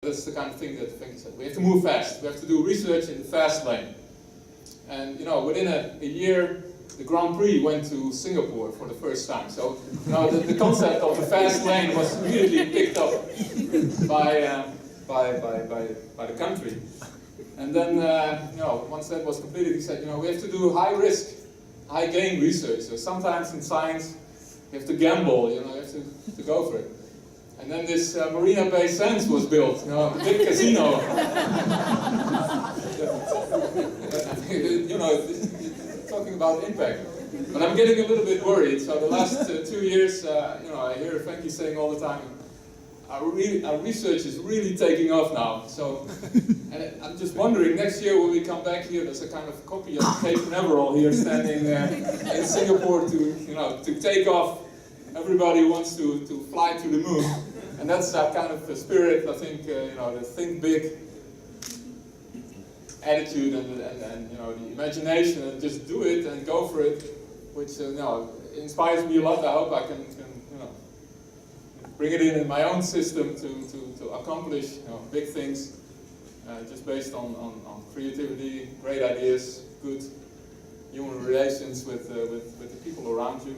That's the kind of thing that Venky said. We have to move fast. We have to do research in the fast lane. And within a year, the Grand Prix went to Singapore for the first time. So the concept of the fast lane was immediately picked up by the country. And then once that was completed, he said, we have to do high risk, high gain research. So sometimes in science, you have to gamble. You have to go for it. And then this Marina Bay Sands was built, a big casino. Talking about impact. But I'm getting a little bit worried. So the last 2 years, I hear Venky saying all the time, our research is really taking off now. So, and I'm just wondering, next year when we come back here, there's a kind of copy of Cape Canaveral here standing in Singapore to take off. Everybody wants to fly to the moon. And that's that kind of spirit, I think, the think big attitude and the imagination, and just do it and go for it, which inspires me a lot. I hope I can bring it in my own system to accomplish big things, just based on creativity, great ideas, good human relations with the people around you.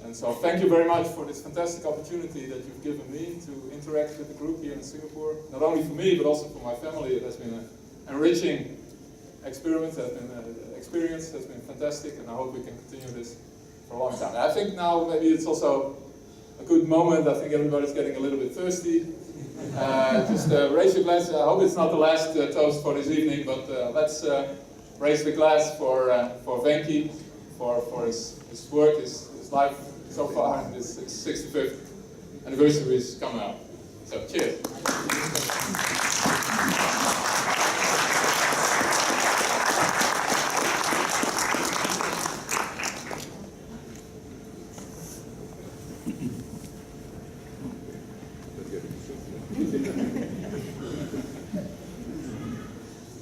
And so thank you very much for this fantastic opportunity that you've given me to interact with the group here in Singapore. Not only for me, but also for my family. It has been an enriching experience. Has been fantastic, and I hope we can continue this for a long time. I think now maybe it's also a good moment. I think everybody's getting a little bit thirsty. Just raise your glass. I hope it's not the last toast for this evening, but let's raise the glass for Venky, for his work, his life so far, and this 65th anniversary is coming up. So cheers.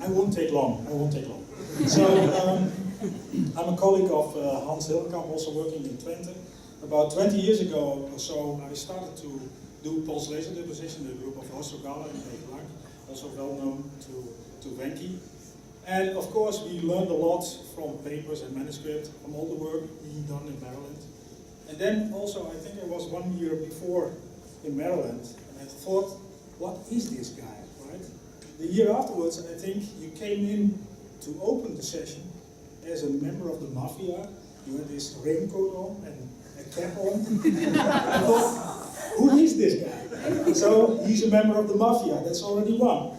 I won't take long. So, I'm a colleague of Hans Hillenkamp, also working in Twente. About 20 years ago or so, I started to do pulse laser deposition in the group of Ostrogala and Beek, also well known to Venky. And of course, we learned a lot from papers and manuscripts, from all the work being done in Maryland. And then also, I think it was 1 year before in Maryland, and I thought, what is this guy, right? The year afterwards, I think you came in to open the session as a member of the mafia. You had this raincoat on and a cap on. I thought, who is this guy? So he's a member of the mafia, that's already one.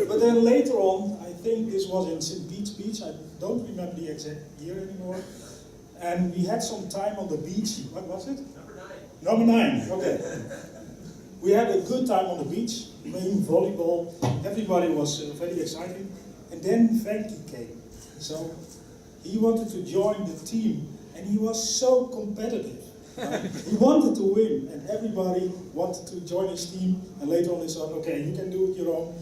But then later on, I think this was in St. Pete's Beach, I don't remember the exact year anymore. And we had some time on the beach. What was it? Number 9, okay. We had a good time on the beach, playing volleyball. Everybody was very excited. And then Venky came. So he wanted to join the team, and he was so competitive. He wanted to win, and everybody wanted to join his team. And later on he said, okay, you can do it your own,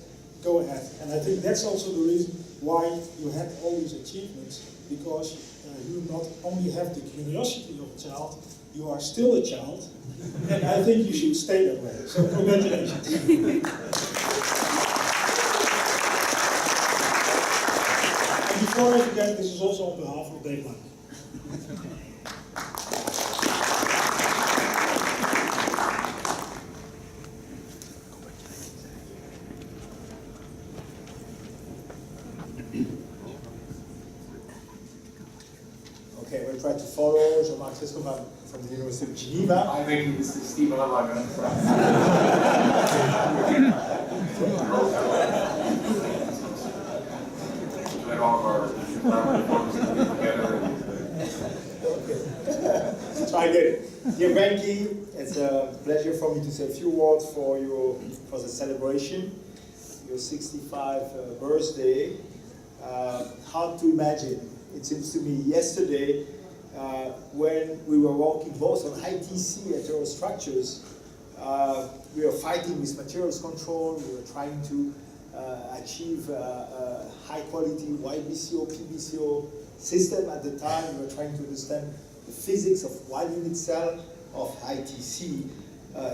go ahead. And I think that's also the reason why you had all these achievements, because you not only have the curiosity of a child, you are still a child, and I think you should stay that way. So congratulations. Before I forget, this is also on behalf of Dave. Okay, we'll try to follow Jean-Marc Sescovan from the University of Geneva. I think this is Steve Alaga. All of our performances together. Okay. Try again. Dear Venky, it's a pleasure for me to say a few words for the celebration, your 65th birthday. Hard to imagine. It seems to me yesterday when we were working both on ITC and aerostructures, we were fighting with materials control. We were trying to achieve high quality YBCO, PBCO system at the time. We were trying to understand the physics of one unit cell of ITC.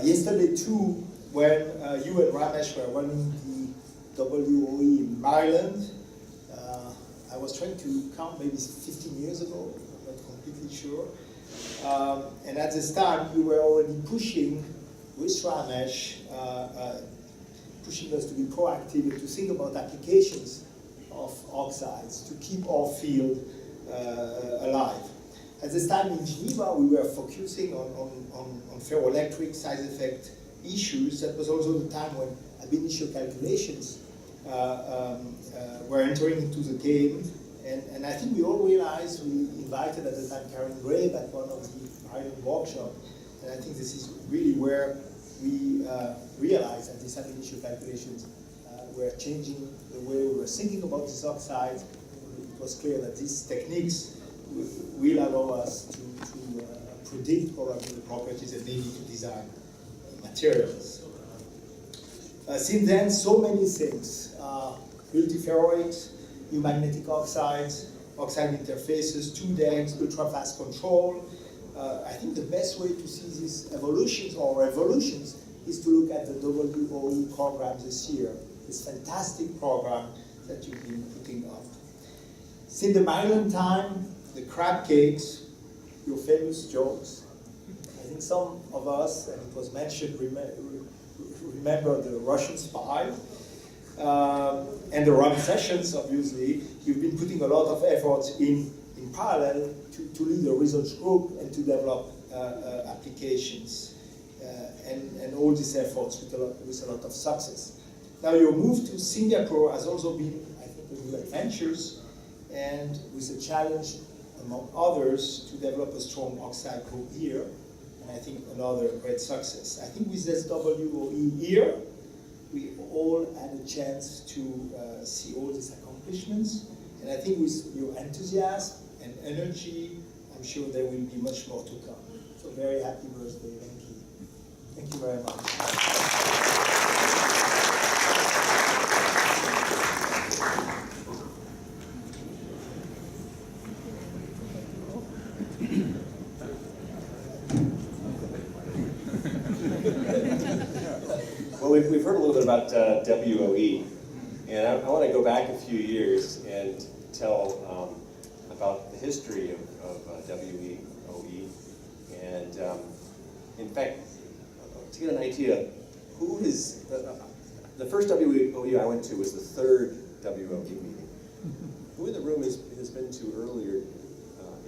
Yesterday too, when you and Ramesh were running the WOE in Maryland. I was trying to count maybe 15 years ago, I'm not completely sure. And at this time, you were already pushing with Ramesh, pushing us to be proactive and to think about applications of oxides to keep our field alive. At this time in Geneva, we were focusing on ferroelectric side effect issues. That was also the time when ab initio calculations were entering into the game. And I think we all realized, we invited at the time Karen Gray at one of the Ireland workshop, and I think this is really where we realized that these ab initio calculations were changing the way we were thinking about these oxides. It was clear that these techniques will allow us to predict probably the properties and maybe to design materials. Since then, so many things. Multiferroics, new magnetic oxides, oxide interfaces, 2DECs, ultra-fast control. I think the best way to see these evolutions or revolutions is to look at the WOE program this year, this fantastic program that you've been putting up. Since the Maryland time, the crab cakes, your famous jokes. I think some of us, and it was mentioned, remember the Russian spy, and the rum sessions, obviously. You've been putting a lot of efforts in parallel to lead a research group and to develop applications. And all these efforts with a lot of success. Now your move to Singapore has also been, I think, a new adventures, and with a challenge, among others, to develop a strong oxide group here, and I think another great success. I think with this WOE here, we all had a chance to see all these accomplishments, and I think with your enthusiasm and energy, I'm sure there will be much more to come. So very happy birthday, Venky. Thank you very much. Well, we've heard a little bit about WOE, and I want to go back a few years and tell about the history of WOE. And in fact, to get an idea, who is the first WOE I went to was the third WOE meeting. Who in the room has been to earlier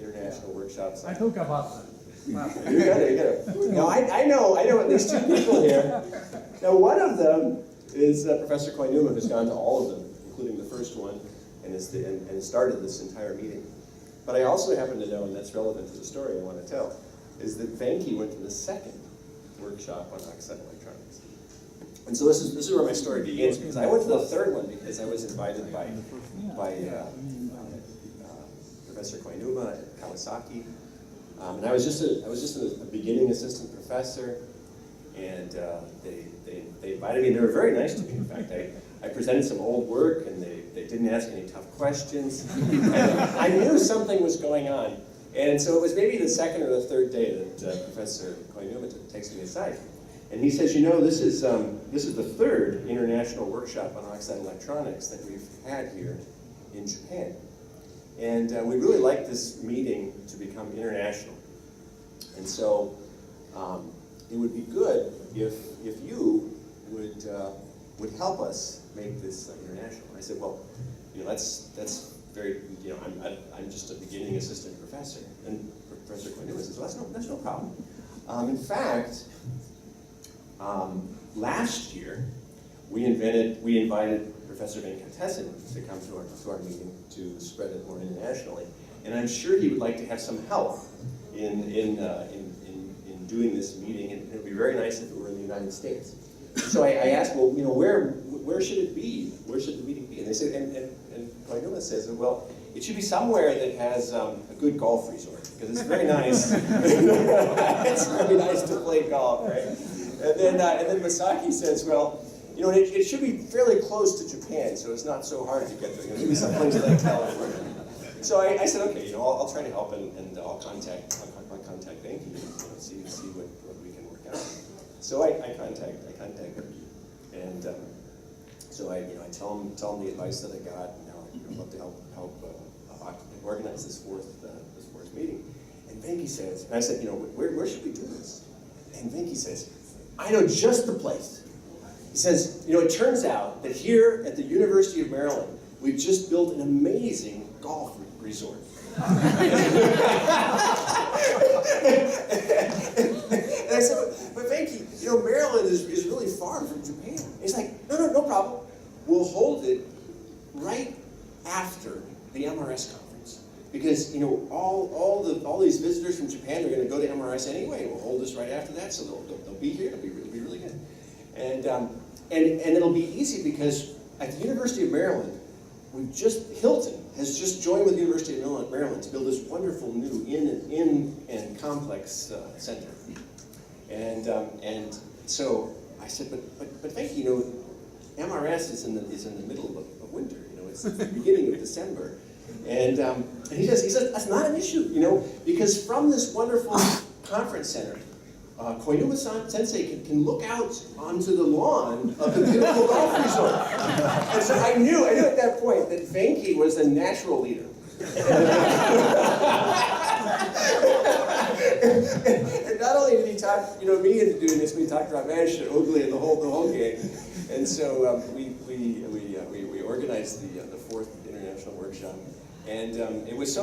international workshops? I took about that. You got it. Now I know at least two people here. Now one of them is Professor Koinuma, who's gone to all of them, including the first one, and started this entire meeting. But I also happen to know, and that's relevant to the story I want to tell, is that Venky went to the second workshop on oxide electronics. And so this is where my story begins, because I went to the third one because I was invited by Professor Koinuma at Kawasaki. And I was just a beginning assistant professor, and they invited me, and they were very nice to me. In fact, I presented some old work, and they didn't ask any tough questions. I knew something was going on, and so it was maybe the second or the third day that Professor Koinuma takes me aside, and he says, "You know, this is the third international workshop on oxide electronics that we've had here in Japan." And we really like this meeting to become international. And so it would be good if you would help us make this international. And I said, well, you know, that's very, you know, I'm just a beginning assistant professor. And Professor Koinuma says, well, that's no problem. In fact, last year we invited Professor Venky to come to our meeting to spread it more internationally, and I'm sure he would like to have some help in doing this meeting, and it would be very nice if it were in the United States. So I asked, well, you know, where should it be? Where should the meeting be? And they said, and Koinuma says, well, it should be somewhere that has a good golf resort, because it's very nice. It's really nice to play golf, right? And then Masaki says, well, you know, it should be fairly close to Japan, so it's not so hard to get there. You know, maybe some place like California. So I said, okay, you know, I'll try to help, and I'll contact Venky, you know, see what we can work out. So I contact her, and so I tell them the advice that I got, and how I'd love to help organize this fourth meeting. And Venky says, and I said, where should we do this? And Venky says, I know just the place. He says, it turns out that here at the University of Maryland, we've just built an amazing golf resort. And I said, but Venky, Maryland is really far from Japan. And he's like, no problem. We'll hold it right after the MRS conference. Because, all these visitors from Japan are going to go to MRS anyway, and we'll hold this right after that, so they'll be here. It'll be really good. And it'll be easy because at the University of Maryland, Hilton has just joined with the University of Maryland to build this wonderful new inn and complex center. And so I said, but Venky, MRS is in the middle of winter. It's the beginning of December. And he says that's not an issue, because from this wonderful conference center, Koinuma Sensei can look out onto the lawn of the beautiful golf resort. And so I knew at that point that Venky was a natural leader. And not only did he talk me into doing this, but he talked Ramesh and Ugly and the whole gang. And so we organized the fourth international workshop. And it was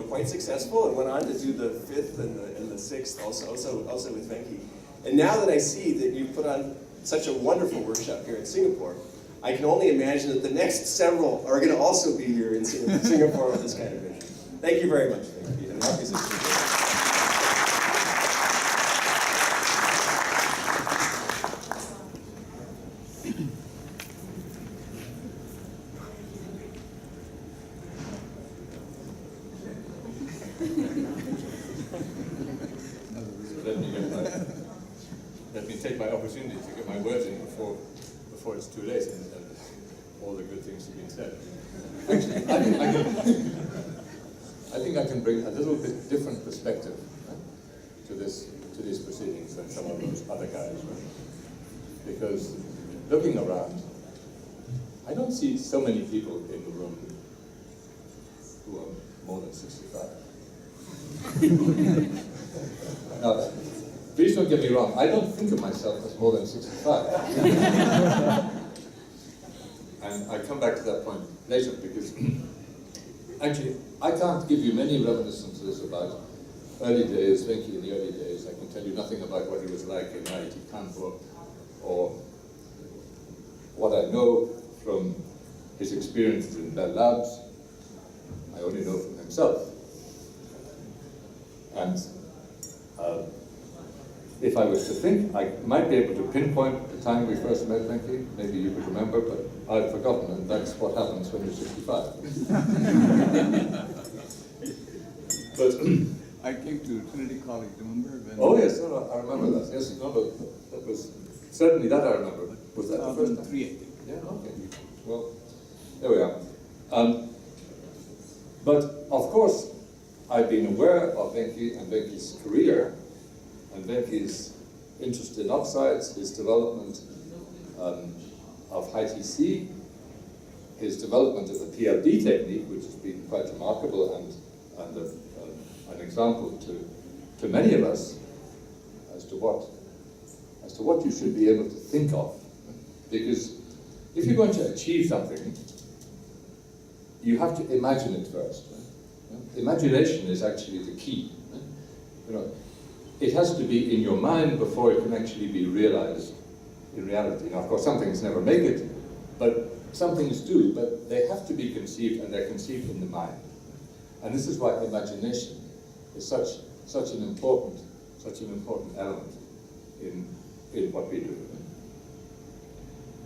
quite successful, and went on to do the fifth and the sixth also with Venky. And now that I see that you put on such a wonderful workshop here in Singapore, I can only imagine that the next several are going to also be here in Singapore with this kind of vision. Thank you very much, Venky, and happy to Let me take my opportunity to get my words in before it's too late and all the good things have been said. Actually, I think I can bring a little bit different perspective to these proceedings than some of those other guys. Because looking around, I don't see so many people in the room who are more than 65. Now, please don't get me wrong, I don't think of myself as more than 65. And I come back to that point later because actually I can't give you many reminiscences about early days, Venky in the early days. I can tell you nothing about what he was like in IIT Kanpur or what I know from his experiences in Bell Labs. I only know from himself. And if I was to think, I might be able to pinpoint the time we first met, Venky. Maybe you could remember, but I've forgotten, and that's what happens when you're 65. But I came to Trinity College, remember? Oh yes, no, I remember that. Yes, no, but that was certainly that I remember. Was that the first time? 2003, I think. Yeah, okay. Well, there we are. But of course, I've been aware of Venky and Venky's career and Venky's interest in oxides, his development of high TC, his development of the PLD technique, which has been quite remarkable and an example to many of us as to what you should be able to think of. Because if you're going to achieve something, you have to imagine it first. Right? Imagination is actually the key. Right? It has to be in your mind before it can actually be realized in reality. Now, of course, some things never make it, but some things do, but they have to be conceived, and they're conceived in the mind. And this is why imagination is such an important element in what we do.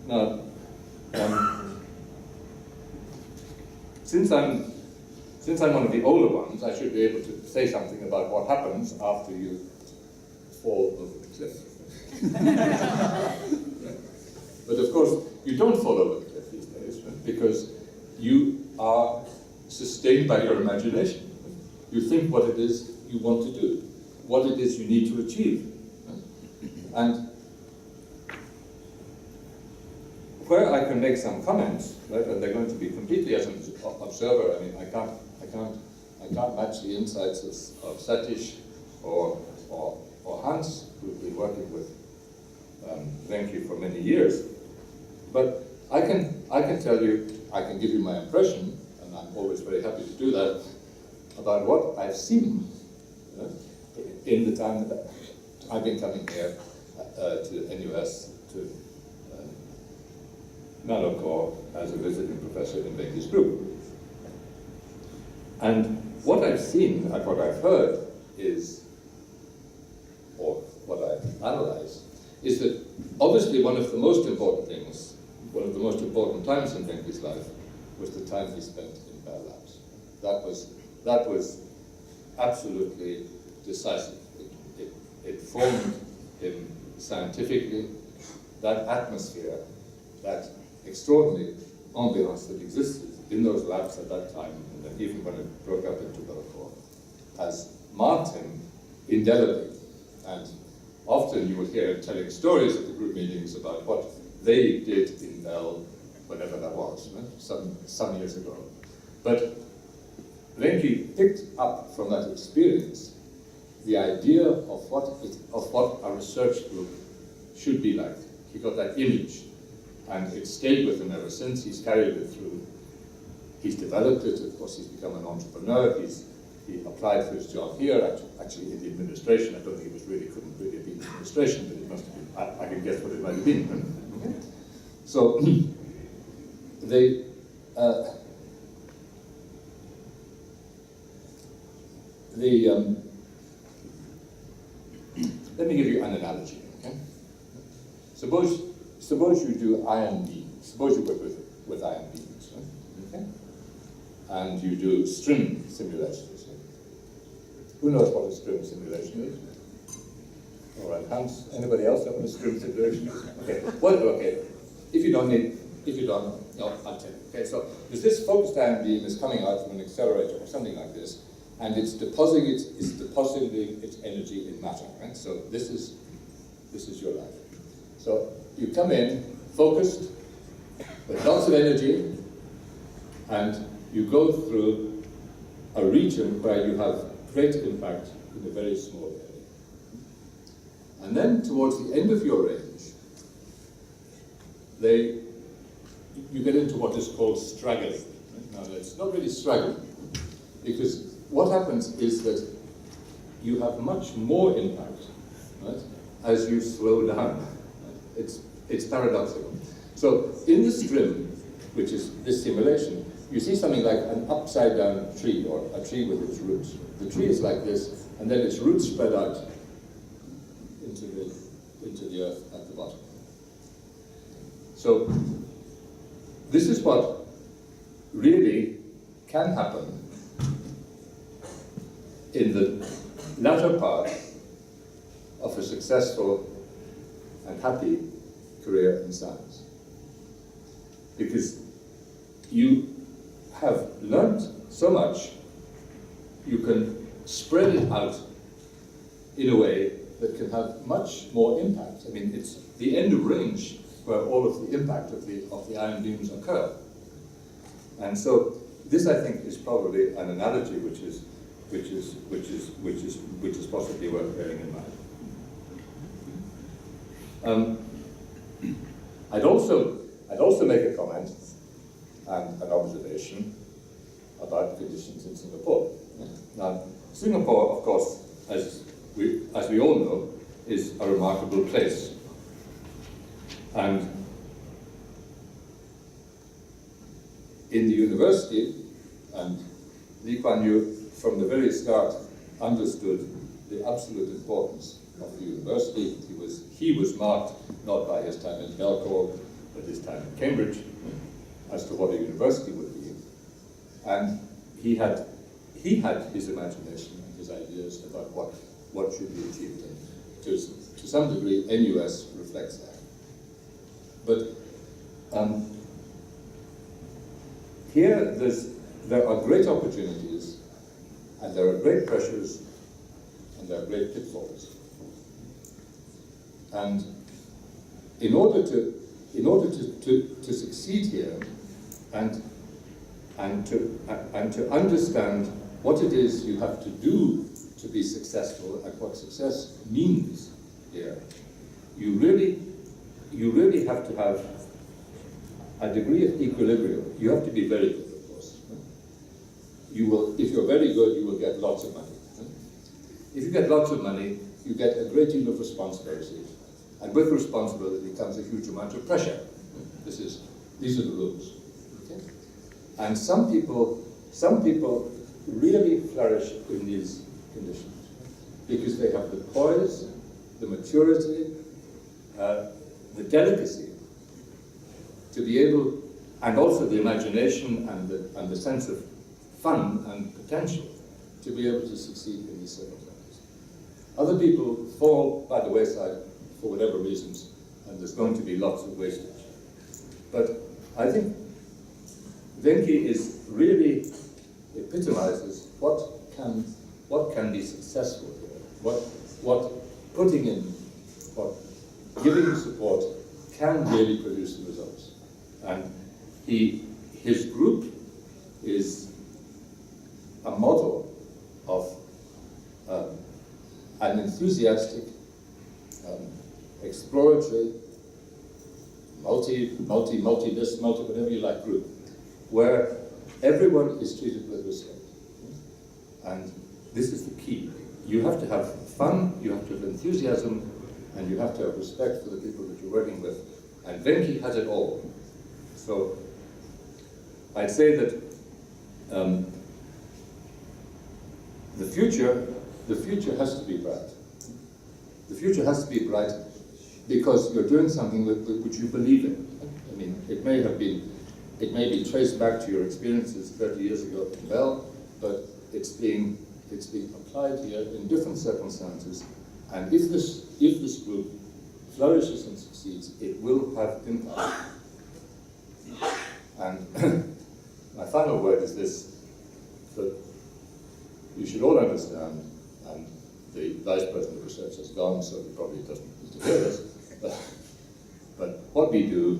Now, since I'm one of the older ones, I should be able to say something about what happens after you fall over the cliff. But of course, you don't fall over the cliff these days, right? Because you are sustained by your imagination. You think what it is you want to do, what it is you need to achieve. Right? And where I can make some comments, right, and they're going to be completely as an observer. I mean, I can't match the insights of Satish or Hans, who've been working with Venky for many years. But I can tell you, I can give you my impression, and I'm always very happy to do that, about what I've seen in the time that I've been coming here to NUS, to Malacor as a visiting professor in Venky's group. And what I've seen and what I've heard is, or what I've analyzed, is that obviously one of the most important things, one of the most important times in Venky's life was the time he spent in Bell Labs. That was absolutely decisive. It formed him scientifically. That atmosphere, that extraordinary ambiance that existed in those labs at that time, and then even when it broke up into Belcourt, has marked him indelibly. And often you will hear him telling stories at the group meetings about what they did in Bell, whenever that was, some years ago. But Venky picked up from that experience the idea of what a research group should be like. He got that image, and it stayed with him ever since. He's carried it through. He's developed it. Of course, he's become an entrepreneur. He applied for his job here, actually in the administration. I don't think couldn't really have been administration, but it must have been. I can guess what it might have been. So they. Let me give you an analogy. Okay? Suppose you do ion beams. Suppose you work with ion beams, right? Okay? And you do string simulations. Who knows what a string simulation is? All right, Hans. Anybody else know what a string simulation is? Okay. Okay. If you don't, no, I'll tell you. Okay. So, because this focused ion beam is coming out from an accelerator or something like this, and it's depositing its energy in matter. Right. So this is your life. So you come in focused with lots of energy, and you go through a region where you have great impact in a very small area. And then towards the end of your range, you get into what is called straggling. Right? Now, it's not really straggling, because what happens is that you have much more impact, right, as you slow down. Right? It's paradoxical. So in the string, which is this simulation, you see something like an upside down tree, or a tree with its roots. The tree is like this, and then its roots spread out into the earth at the bottom. So this is what really can happen in the latter part of a successful and happy career in science. Because you have learned so much, you can spread it out in a way that can have much more impact. I mean, it's the end of range where all of the impact of the ion beams occur. And so this, I think, is probably an analogy which is possibly worth bearing in mind. I'd also make a comment and an observation about conditions in Singapore. Now, Singapore, of course, as we all know, is a remarkable place. And in the university, and Lee Kuan Yew from the very start understood the absolute importance of the university. He was marked not by his time in Belcourt, but his time in Cambridge, as to what a university would be. And he had his imagination and his ideas about what should be achieved. And to some degree, NUS reflects that. But here there are great opportunities, and there are great pressures, and there are great pitfalls. And in order to succeed here, and to understand what it is you have to do to be successful and what success means here, you really have to have a degree of equilibrium. You have to be very good, of course. You will, if you're very good, you will get lots of money. If you get lots of money, you get a great deal of responsibility. And with responsibility comes a huge amount of pressure. These are the rules. Okay? And some people really flourish in these conditions because they have the poise, the maturity, the delicacy to be able, and also the imagination and the sense of fun and potential to be able to succeed in these circumstances. Other people fall by the wayside for whatever reasons, and there's going to be lots of wastage. But I think Venky really epitomizes what can be successful here, what putting in, what giving support can really produce the results. And his group is a model of an enthusiastic, exploratory, multi whatever you like group, where everyone is treated with respect. And this is the key. You have to have fun, you have to have enthusiasm, and you have to have respect for the people that you're working with. And Venky has it all. So I'd say that the future has to be bright. The future has to be bright because you're doing something which you believe in. I mean, it may be traced back to your experiences 30 years ago in Bell, but it's being applied here in different circumstances. And if this group flourishes and succeeds, it will have impact. And my final word is this, that you should all understand, and the Vice President of Research has gone, so he probably doesn't need to hear this, but what we do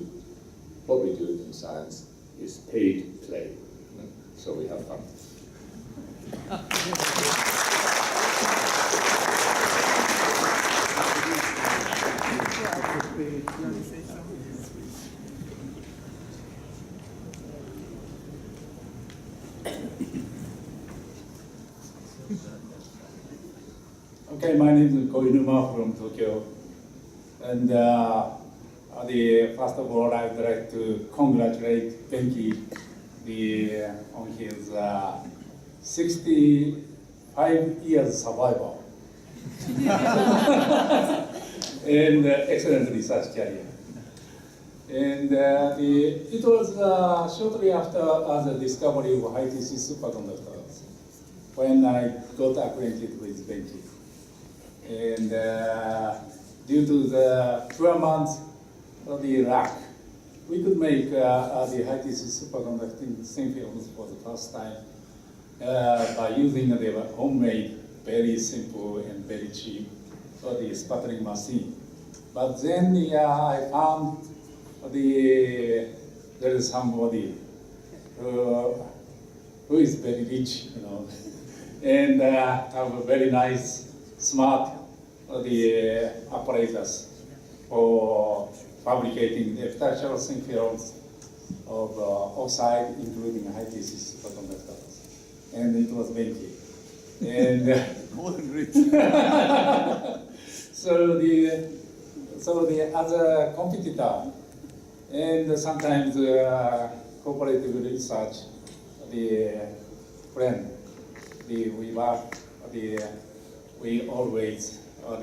in science is paid play, so we have fun. Okay, my name is Koinuma from Tokyo. And first of all, I would like to congratulate Venky on his 65 years survival and excellent research career. And it was shortly after the discovery of high-TC superconductors when I got acquainted with Venky. And due to the 12 months of the lack, we could make the high-TC superconducting thin films for the first time by using the homemade, very simple and very cheap the sputtering machine. But then I found there is somebody who is very rich, and have a very nice, smart apparatus for fabricating the epitaxial thin films of oxide, including high-TC superconductors. And it was Venky. And More than rich. so the other competitor, and sometimes cooperative research, the friend, we always look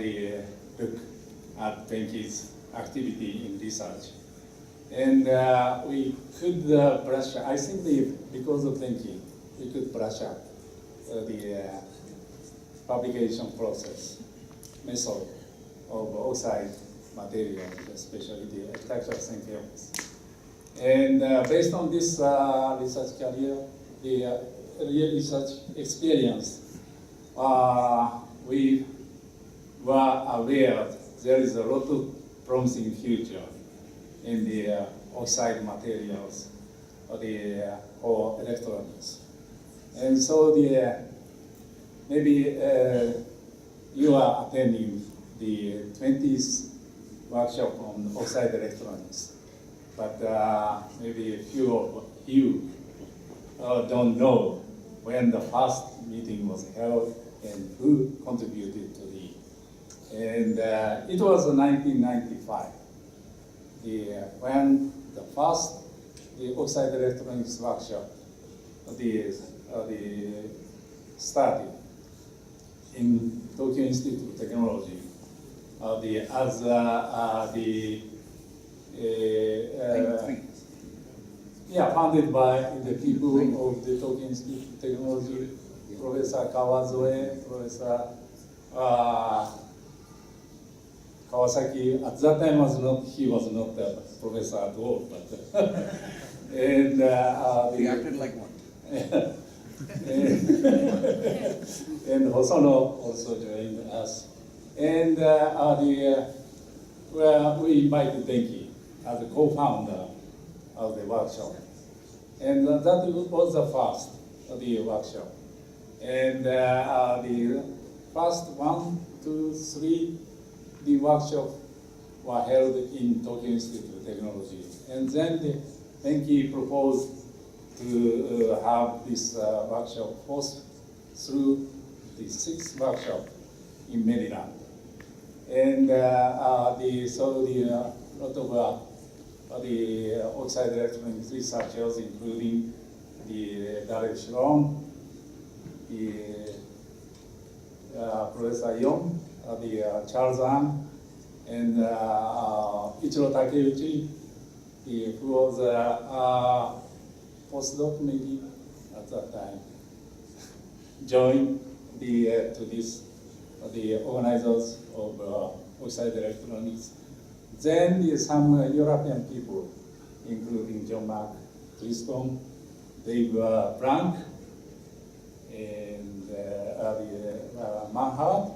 at Venky's activity in research. And we could brush, I think because of Venky, we could brush up the fabrication process, method of oxide material, especially the epitaxial thin films. And based on this research career, the real research experience, we were aware there is a lot of promising future in the oxide materials or electronics. And so maybe you are attending the 20th workshop on oxide electronics, but maybe a few of you don't know when the first meeting was held and who contributed to the. And it was 1995, when the first oxide electronics workshop started in Tokyo Institute of Technology founded by the people of the Tokyo Institute of Technology, Professor Kawazoe, Professor Kawasaki. At that time he was not a professor at all, but and He acted like one. and Hosono also joined us. And we invited Venky as a co-founder of the workshop. And that was the first of the workshop. And the first 1, 2, 3, the workshop were held in Tokyo Institute of Technology. And then Venky proposed to have this workshop forced through the 6th workshop in Maryland. And so a lot of the oxide electronics researchers, including the Derek Schromm, the Professor Young, the Charles Ang, and Ichiro Takeuchi, who was a postdoc maybe at that time, joined the organizers of oxide electronics. Then some European people, including John Mark Cliston, Dave Frank, and Manhart,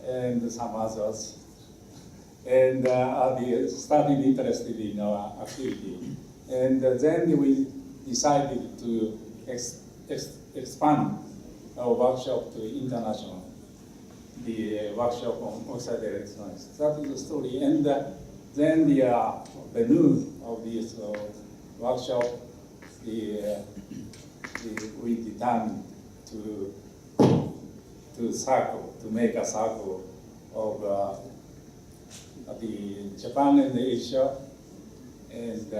and some others, and they started interested in our activity. And then we decided to expand our workshop to international, the workshop on oxide electronics. That is the story. And then the venue of this workshop, we determined to make a circle of the Japan and Asia, and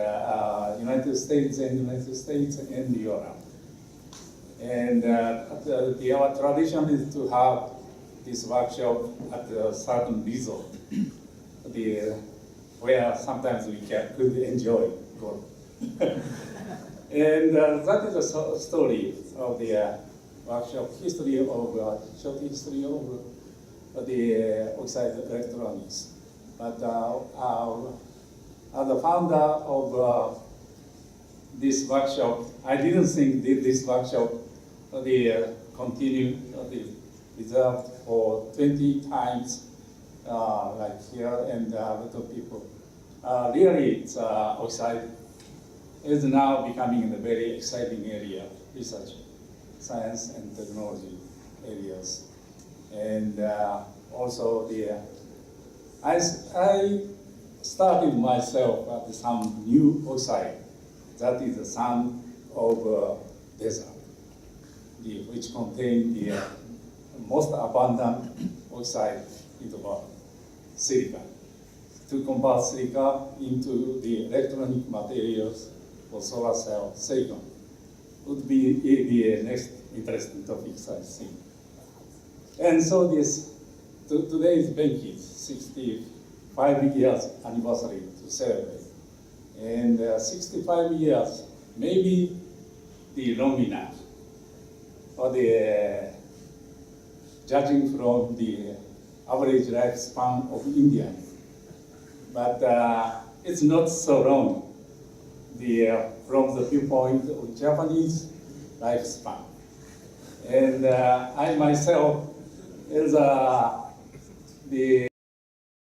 United States and Europe. And our tradition is to have this workshop at a certain resort, where sometimes we could enjoy golf. And that is the story of the workshop, short history of the oxide electronics. But as the founder of this workshop, I didn't think this workshop continue reserved for 20 times like here, and a lot of people. Really, it's oxide is now becoming a very exciting area, research, science and technology areas. And also I started myself at some new oxide, that is the sand of desert, which contain the most abundant oxide in the world, silica. To convert silica into the electronic materials for solar cell silicon would be the next interesting topic, I think. And so today is Venky's 65 years anniversary to celebrate. And 65 years, maybe the long enough for judging from the average lifespan of Indians. But it's not so long from the viewpoint of Japanese lifespan. And I myself is the